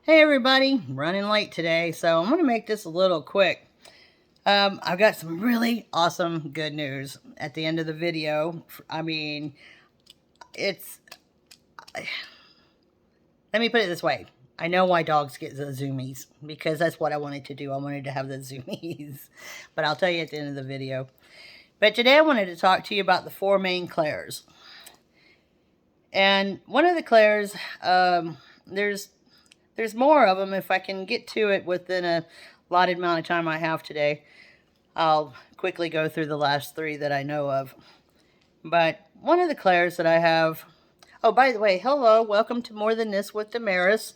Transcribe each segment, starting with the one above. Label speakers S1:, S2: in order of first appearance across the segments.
S1: Hey everybody, I'm running late today, so I'm going to make this a little quick. I've got some really awesome good news at the end of the video. I mean, it's... Let me put it this way. I know why dogs get the zoomies, because that's what I wanted to do. I wanted to have the zoomies. But I'll tell you at the end of the video. But today I wanted to talk to you about the 4 main clairs. And one of the clairs, there's more of them. If I can get to it within a allotted amount of time I have today, I'll quickly go through the last 3 that I know of. But one of the clairs that I have... Oh, by the way, hello. Welcome to More Than This with DEMARIS.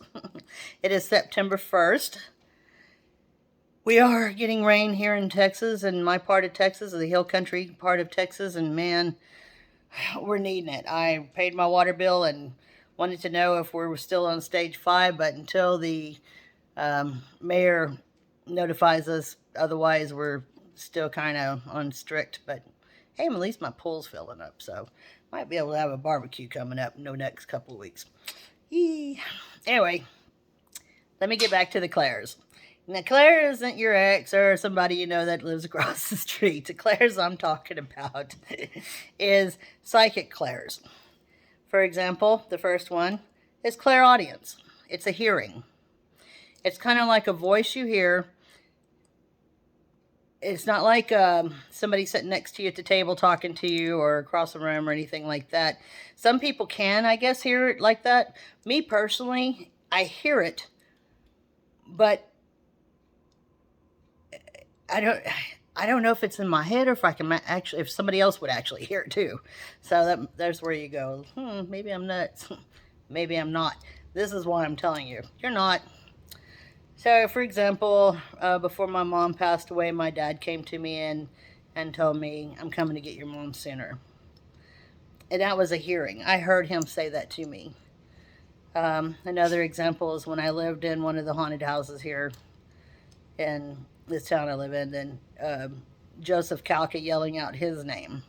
S1: It is September 1st. We are getting rain here in Texas, and my part of Texas, the hill country part of Texas, and man, we're needing it. I paid my water bill and wanted to know if we were still on stage 5, but until the mayor notifies us otherwise, we're still kind of on strict. But hey, at least my pool's filling up, so might be able to have a barbecue coming up in the next couple of weeks. Yee. Anyway, let me get back to the clairs. Now, Claire isn't your ex or somebody you know that lives across the street. The clairs I'm talking about is psychic clairs. For example, the first one is clairaudience. It's a hearing. It's kind of like a voice you hear. It's not like somebody sitting next to you at the table talking to you or across the room or anything like that. Some people can, I guess, hear it like that. Me personally, I hear it, but I don't know if it's in my head or if I can actually, if somebody else would actually hear it too. So there's where you go, maybe I'm nuts. Maybe I'm not. This is why I'm telling you. You're not. So, for example, before my mom passed away, my dad came to me and told me, I'm coming to get your mom sooner. And that was a hearing. I heard him say that to me. Another example is when I lived in one of the haunted houses here in this town I live in, and Joseph Calca yelling out his name.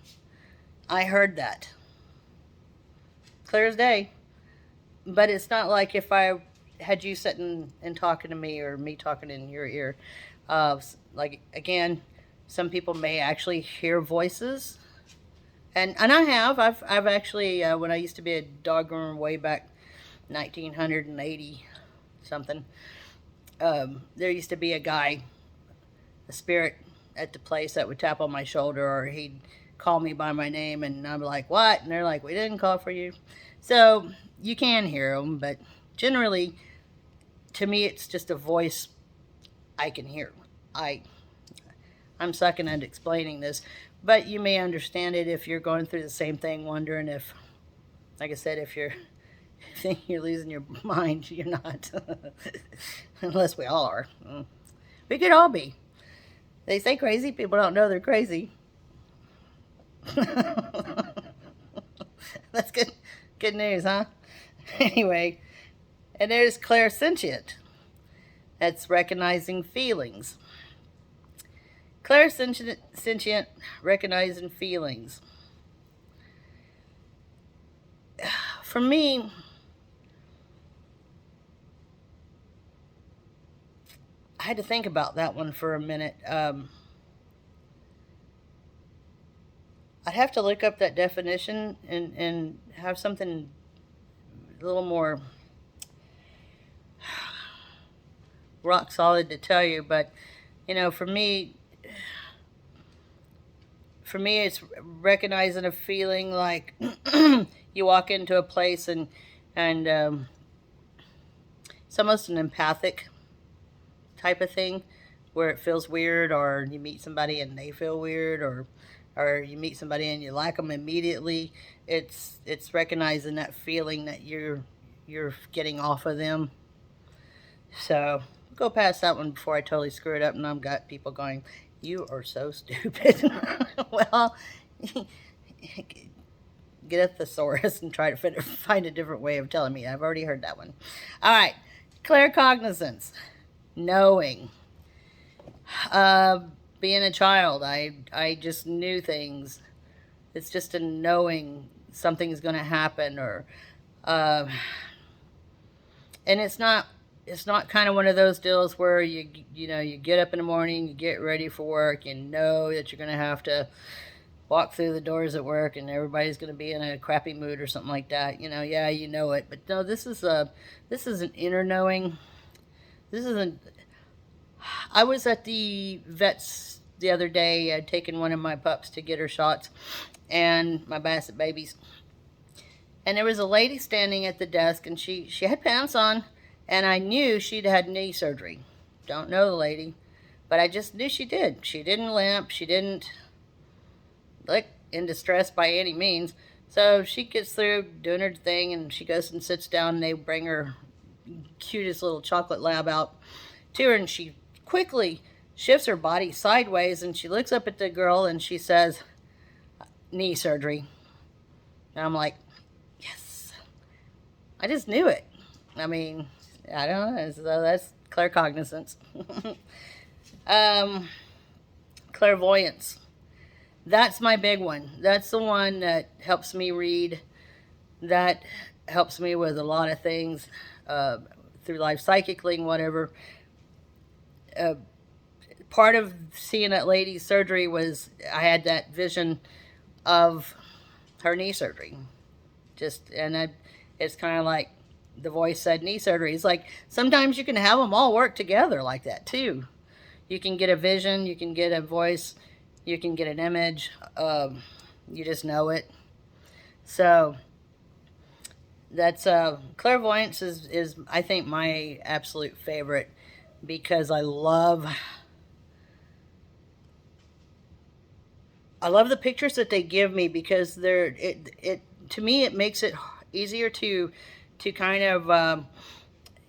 S1: I heard that. Clear as day. But it's not like if I had you sitting and talking to me or me talking in your ear. Like, again, some people may actually hear voices. And I have. I've actually, when I used to be a dog groomer way back 1980 something, there used to be a guy, a spirit at the place that would tap on my shoulder, or he'd call me by my name, and I'm like, what? And they're like, we didn't call for you. So you can hear them, but generally, to me, it's just a voice I can hear. I'm sucking at explaining this, but you may understand it if you're going through the same thing, wondering if, like I said, if you're think you're losing your mind. You're not. Unless we all are. We could all be. They say crazy people don't know they're crazy. That's good news, huh? Anyway, and there's clairsentient. That's recognizing feelings. Clairsentient, recognizing feelings. For me, I had to think about that one for a minute. I'd have to look up that definition and have something a little more rock solid to tell you. But, you know, for me, it's recognizing a feeling like you walk into a place and it's almost an empathic type of thing, where it feels weird, or you meet somebody and they feel weird, or you meet somebody and you like them immediately. It's recognizing that feeling that you're getting off of them. So go past that one before I totally screw it up and I've got people going, you are so stupid. Well, get a thesaurus and try to find a different way of telling me. I've already heard that one. All right, claircognizance. Knowing. Being a child, I just knew things. It's just a knowing something's going to happen, or and it's not it's not kind of one of those deals where you get up in the morning, you get ready for work, you know that you're going to have to walk through the doors at work and everybody's going to be in a crappy mood or something like that. Yeah, you know it. But no, this is an inner knowing. This isn't. I was at the vet's the other day, taking one of my pups to get her shots, and my basset babies. And there was a lady standing at the desk, and she had pants on, and I knew she'd had knee surgery. Don't know the lady, but I just knew she did. She didn't limp. She didn't look in distress by any means. So she gets through doing her thing, and she goes and sits down, and they bring her cutest little chocolate lab out to her, and she quickly shifts her body sideways, and she looks up at the girl, and she says, knee surgery. And I'm like, yes. I just knew it. I mean, I don't know. So that's claircognizance. Clairvoyance. That's my big one. That's the one that helps me read. That helps me with a lot of things, through life psychically and whatever. Part of seeing that lady's surgery was I had that vision of her knee surgery. It's kind of like the voice said knee surgery. It's like sometimes you can have them all work together like that too. You can get a vision, you can get a voice, you can get an image. You just know it. So that's clairvoyance is I think my absolute favorite, because I love the pictures that they give me, because it to me it makes it easier to kind of,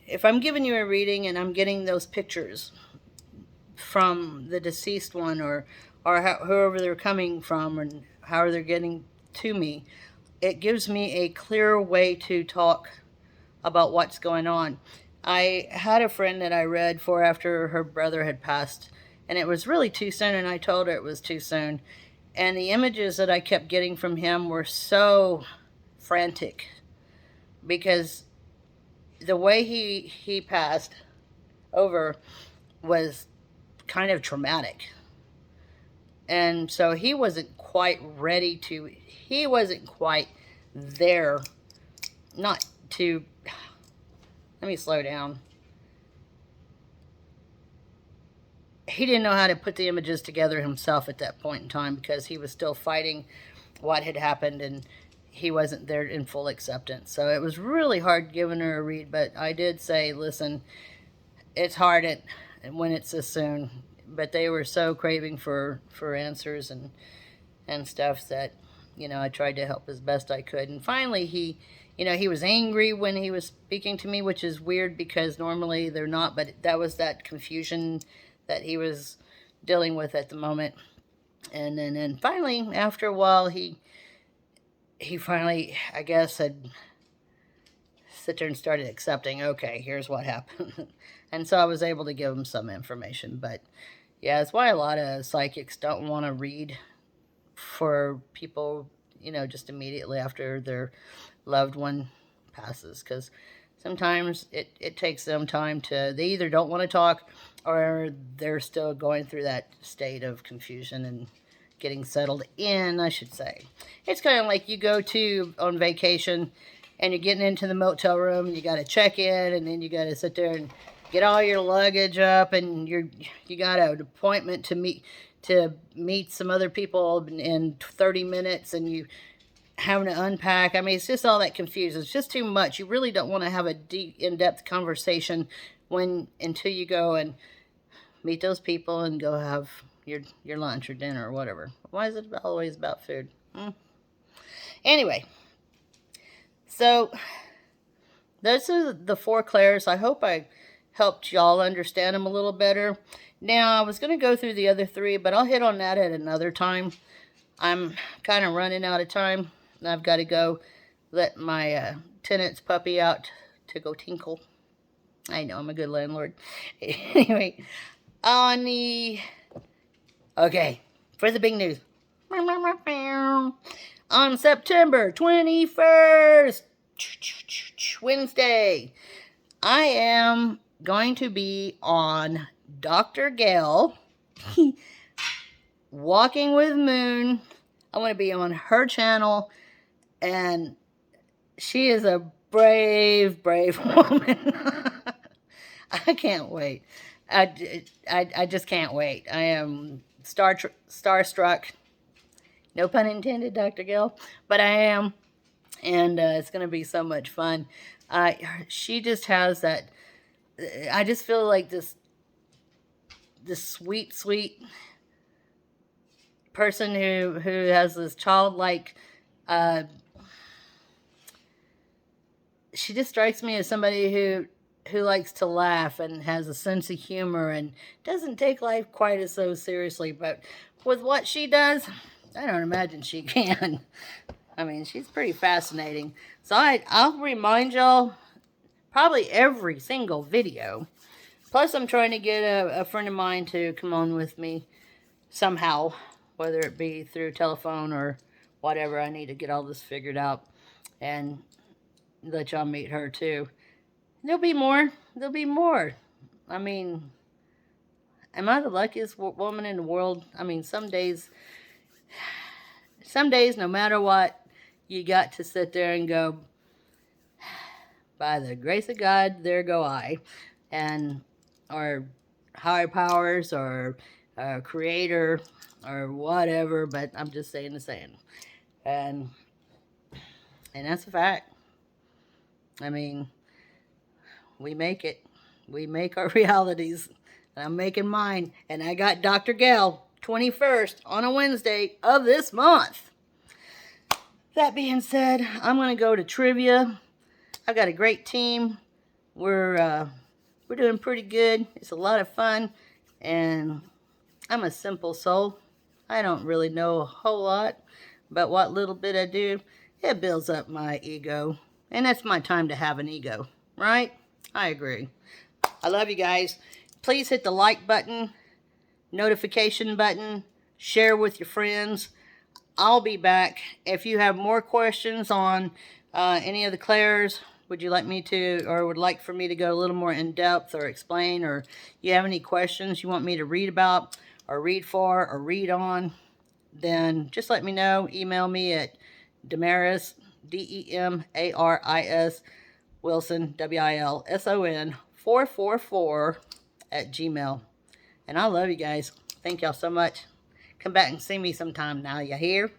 S1: if I'm giving you a reading and I'm getting those pictures from the deceased one, or whoever they're coming from, and how they're getting to me, it gives me a clear way to talk about what's going on. I had a friend that I read for after her brother had passed, and it was really too soon, and I told her it was too soon. And the images that I kept getting from him were so frantic, because the way he passed over was kind of traumatic. And so he wasn't quite there, not to, let me slow down. He didn't know how to put the images together himself at that point in time, because he was still fighting what had happened, and he wasn't there in full acceptance. So it was really hard giving her a read, but I did say, listen, it's hard when it's this soon. But they were so craving for answers and stuff that, I tried to help as best I could. And finally he was angry when he was speaking to me, which is weird because normally they're not, but that was that confusion that he was dealing with at the moment. And then finally, after a while, he finally, I guess, had sit there and started accepting, okay, here's what happened. And so I was able to give him some information. But yeah, it's why a lot of psychics don't want to read for people, just immediately after their loved one passes, because sometimes it takes them time they either don't want to talk, or they're still going through that state of confusion and getting settled in, I should say. It's kind of like you go on vacation and you're getting into the motel room, and you got to check in, and then you got to sit there and get all your luggage up, and you got an appointment to meet some other people in 30 minutes, and you having to unpack. I mean, it's just all that confused. It's just too much. You really don't want to have a deep, in-depth conversation until you go and meet those people and go have your lunch or dinner or whatever. Why is it always about food? Anyway, so those are the 4 clairs. I hope I helped y'all understand them a little better. Now, I was going to go through the other 3, but I'll hit on that at another time. I'm kind of running out of time. I've got to go let my tenant's puppy out to go tinkle. I know, I'm a good landlord. Anyway, okay, for the big news. On September 21st, Wednesday, I am going to be on Dr. Gail, Walking with Moon. I want to be on her channel, and she is a brave, brave woman. I can't wait. I just can't wait. I am starstruck. No pun intended, Dr. Gill, but I am, and it's going to be so much fun. She just has that. I just feel like this sweet, sweet person who has this childlike. She just strikes me as somebody who likes to laugh and has a sense of humor and doesn't take life quite as so seriously. But with what she does, I don't imagine she can. I mean, she's pretty fascinating. So I'll remind y'all probably every single video. Plus, I'm trying to get a friend of mine to come on with me somehow, whether it be through telephone or whatever. I need to get all this figured out and let y'all meet her too. There'll be more. There'll be more. I mean, am I the luckiest woman in the world? I mean, some days, no matter what, you got to sit there and go, by the grace of God, there go I. And, or higher powers, or creator, or whatever, but I'm just saying the same. And that's a fact. I mean, we make it. We make our realities. And I'm making mine. And I got Dr. Gail, 21st, on a Wednesday of this month. That being said, I'm going to go to trivia. I've got a great team. We're doing pretty good. It's a lot of fun. And I'm a simple soul. I don't really know a whole lot. But what little bit I do, it builds up my ego. And that's my time to have an ego, right? I agree. I love you guys. Please hit the like button, notification button, share with your friends. I'll be back. If you have more questions on any of the Claires, would you like me to, or would like for me to go a little more in depth or explain, or you have any questions you want me to read about or read for or read on, then just let me know. Email me at DEMARIS, DEMARIS, Wilson, WILSON, 444 at Gmail. And I love you guys. Thank y'all so much. Come back and see me sometime now. You hear?